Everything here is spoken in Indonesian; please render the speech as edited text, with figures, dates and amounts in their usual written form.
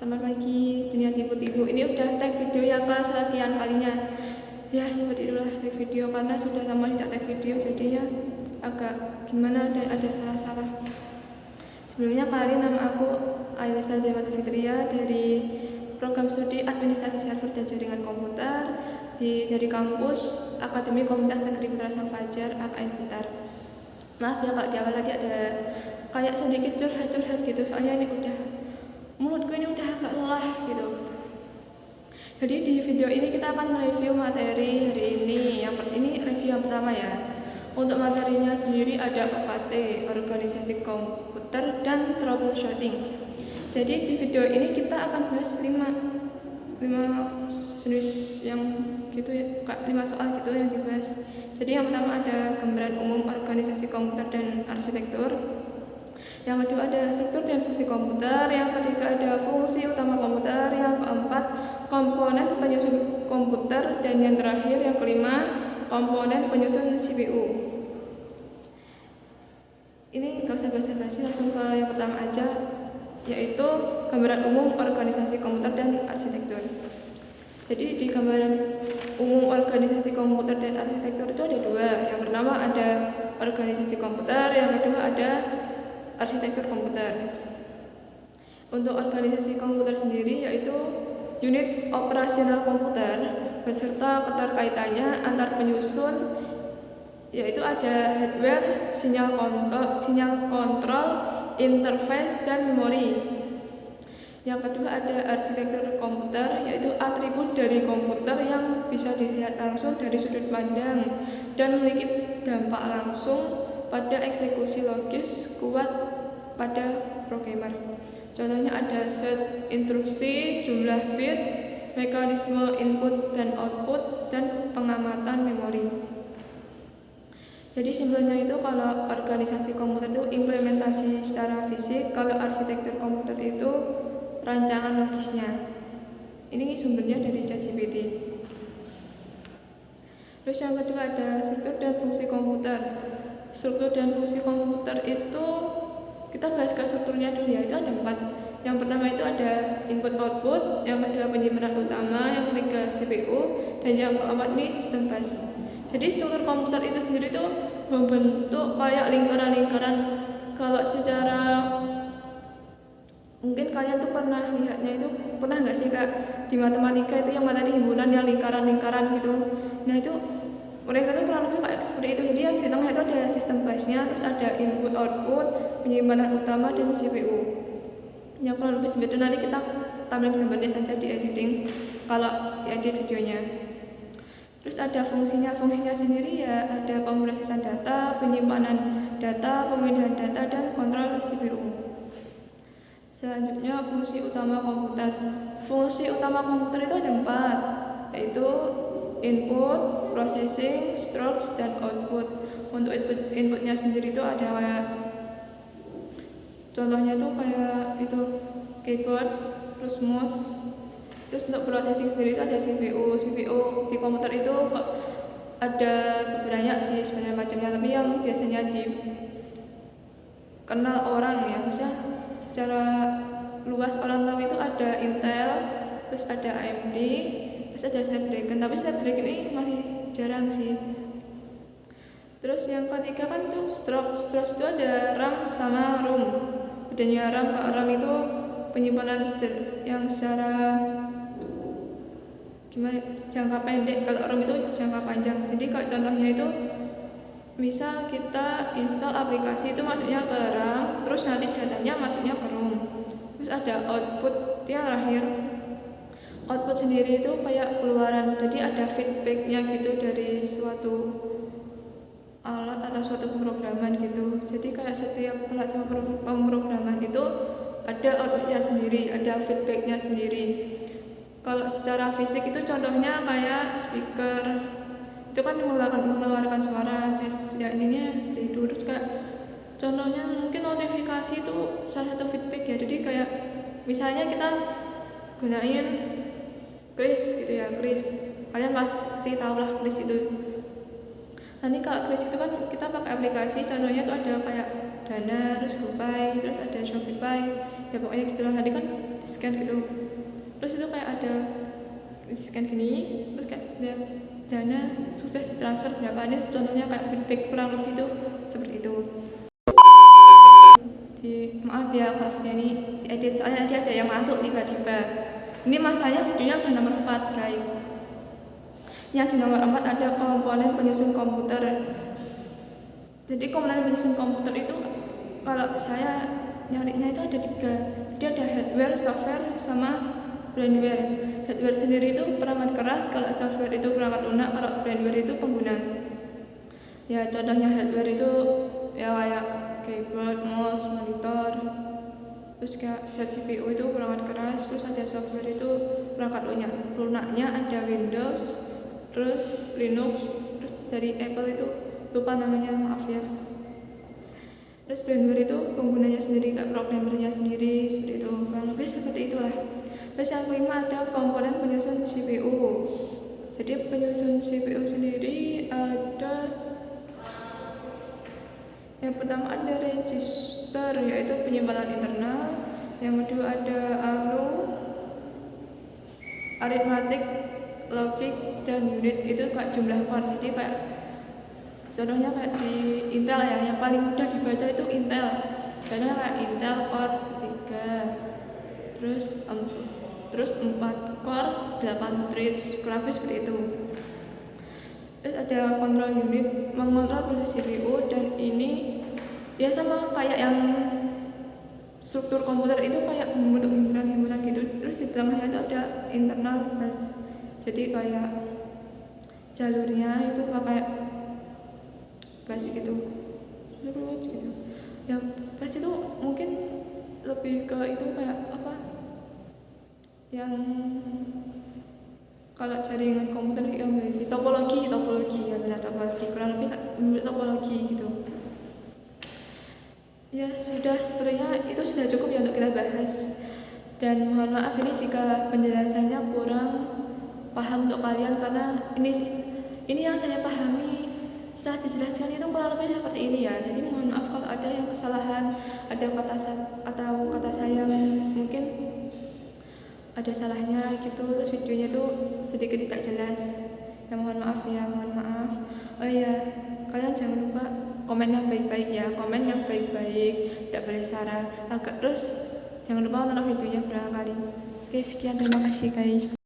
Selamat pagi dunia ibu-ibu. Ini udah tag video yang kesekian kalinya. Ya seperti itulah tag video karena sudah lama tidak tag video jadinya agak gimana dan ada salah-salah. Sebelumnya kenalin, nama aku Ailisa Zaimat Fitria dari program studi administrasi server dan jaringan komputer dari kampus Akademi Komunitas Negeri Putra Sang Fajar AKN Blitar. Maaf ya kalau di awal tadi ada kayak sedikit curhat gitu, soalnya ini udah mulutku ini udah agak lelah gitu. Jadi di video ini kita akan mereview materi hari ini. Ini review yang pertama ya. Untuk materinya sendiri ada OKT, organisasi komputer dan troubleshooting. Jadi di video ini kita akan bahas 5 jenis yang gitu ya, 5 soal gitu yang dibahas. Jadi yang pertama ada gambaran umum organisasi komputer dan arsitektur. Yang kedua ada struktur dan fungsi komputer. Yang ketiga ada fungsi utama komputer. Yang keempat komponen penyusun komputer. Dan yang terakhir yang kelima komponen penyusun CPU. Ini gak usah basa-basi, langsung ke yang pertama aja, yaitu gambaran umum organisasi komputer dan arsitektur. Jadi di gambaran umum organisasi komputer dan arsitektur itu ada dua. Yang pertama ada organisasi komputer, yang kedua ada arsitektur komputer. Untuk organisasi komputer sendiri yaitu unit operasional komputer beserta keterkaitannya antar penyusun, yaitu ada hardware, sinyal kontrol, interface, dan memori. Yang kedua ada arsitektur komputer, yaitu atribut dari komputer yang bisa dilihat langsung dari sudut pandang dan memiliki dampak langsung pada eksekusi logis kuat pada programmer. Contohnya ada set instruksi, jumlah bit, mekanisme input dan output, dan pengamatan memori. Jadi simpelnya itu kalau organisasi komputer itu implementasi secara fisik, kalau arsitektur komputer itu rancangan logisnya. Ini sumbernya dari ChatGPT. Terus yang kedua ada struktur dan fungsi komputer. Struktur dan fungsi komputer itu kita bahas ke strukturnya dulu ya, itu ada 4. Yang pertama itu ada input output, yang kedua penyimpanan utama, yang ketiga CPU, dan yang keempat ini sistem bus. Jadi struktur komputer itu sendiri itu membentuk kayak lingkaran-lingkaran. Kalau secara mungkin kalian tuh pernah lihatnya itu, pernah nggak sih kak di matematika itu yang materi himpunan yang lingkaran-lingkaran gitu. Nah itu mereka tuh kurang lebih kayak seperti itu. Jadi yang di tengah itu ada sistem busnya, terus ada input output, penyimpanan utama, dan CPU. Yang kurang lebih seperti itu. Nanti kita tampilkan gambarnya saja di editing kalau diedit videonya. Terus ada fungsinya sendiri ya, ada pemrosesan data, penyimpanan data, pemindahan data, dan kontrol CPU. Selanjutnya fungsi utama komputer. Fungsi utama komputer itu ada 4, yaitu input, processing, storage, dan output. Untuk inputnya sendiri itu ada kayak contohnya tuh kayak itu keyboard, terus mouse. Terus untuk processing sendiri itu ada CPU. CPU di komputer itu ada banyak sih sebenarnya macamnya, tapi yang biasanya dikenal orang ya, maksudnya secara luas orang tahu itu ada Intel, terus ada AMD, terus ada Snapdragon. Tapi Snapdragon ini masih jarang sih. Terus yang ketiga kan tuh storage itu ada RAM sama ROM. Bedanya RAM itu penyimpanan yang secara gimana, jangka pendek. Kalau ROM itu jangka panjang. Jadi kalau contohnya itu misal kita install aplikasi itu masuknya ke RAM, terus nanti datanya masuknya ke ROM. Terus ada output yang terakhir. Output sendiri itu kayak keluaran, jadi ada feedbacknya gitu dari suatu alat atau suatu pemrograman gitu. Jadi kayak setiap alat sama pemrograman itu ada outputnya sendiri, ada feedbacknya sendiri. Kalau secara fisik itu contohnya kayak speaker, itu kan mengeluarkan suara, ya ininya seperti itu. Terus kayak contohnya mungkin notifikasi itu salah satu feedback ya. Jadi kayak misalnya kita gunain Kris gitu ya, Kris. Kalian pasti tahu lah Kris itu. Nanti kalau Kris itu kan kita pakai aplikasi, contohnya itu ada kayak Dana, terus GoPay, terus ada Shopify. ya pokoknya gitu lah. Tadi kan di scan gitu, terus itu kayak ada di scan gini, terus kayak lihat dana sukses ditransfer berapa, ini contohnya kayak feedback kurang lebih itu seperti itu. Maaf ya kalau video ini diedit soalnya nanti ada yang masuk tiba-tiba. Ini masanya videonya udah nomor 4 guys. Yang di nomor 4 ada komponen penyusun komputer. Jadi komponen penyusun komputer itu kalau saya nyarinya itu ada 3. Jadi ada hardware, software, sama firmware. Hardware sendiri itu perangkat keras, kalau software itu perangkat lunak, kalau firmware itu pengguna. Ya contohnya hardware itu ya kayak keyboard, mouse, monitor, terus kayak CPU itu perangkat keras, terus ada software itu perangkat lunaknya ada Windows, terus Linux, terus dari Apple itu lupa namanya, maaf ya. Terus firmware itu penggunanya sendiri, kayak programmernya sendiri, seperti itu, kurang lebih seperti itulah. Terus yang kelima ada komponen penyusun CPU. Jadi penyusun CPU sendiri ada, yang pertama ada register, yaitu penyimpanan internal. Yang kedua ada ALU, arithmetic, logic, dan unit, itu kayak jumlah core. Jadi kayak contohnya kayak di Intel ya, yang paling mudah dibaca itu Intel, karena kayak Intel Core 3, terus 4 core 8 threads, kurang lebih seperti itu. Terus ada control unit, mengontrol proses CPU, dan ini ya sama kayak yang struktur komputer itu kayak membentuk himpunan-himpunan gitu. Terus di tengahnya itu ada internal bus, jadi kayak jalurnya itu kayak bus gitu, terus gitu. Ya bus itu mungkin lebih ke itu kayak apa, yang kalau jaringan komputer yang wifi, topologi ya, benar, topologi, kurang lebih topologi gitu. Ya sudah, sepertinya itu sudah cukup ya untuk kita bahas, dan mohon maaf ini jika penjelasannya kurang paham untuk kalian, karena ini yang saya pahami setelah dijelaskan itu kurang lebih seperti ini ya. Jadi mohon maaf kalau ada yang kesalahan, ada kata saya mungkin ada salahnya gitu, terus videonya tuh sedikit tidak jelas ya, mohon maaf ya, mohon maaf. Oh iya, kalian jangan lupa komen yang baik-baik ya, komen yang baik-baik, tidak boleh salah. Terus jangan lupa nonton videonya berapa kali. Oke, sekian, terima kasih guys.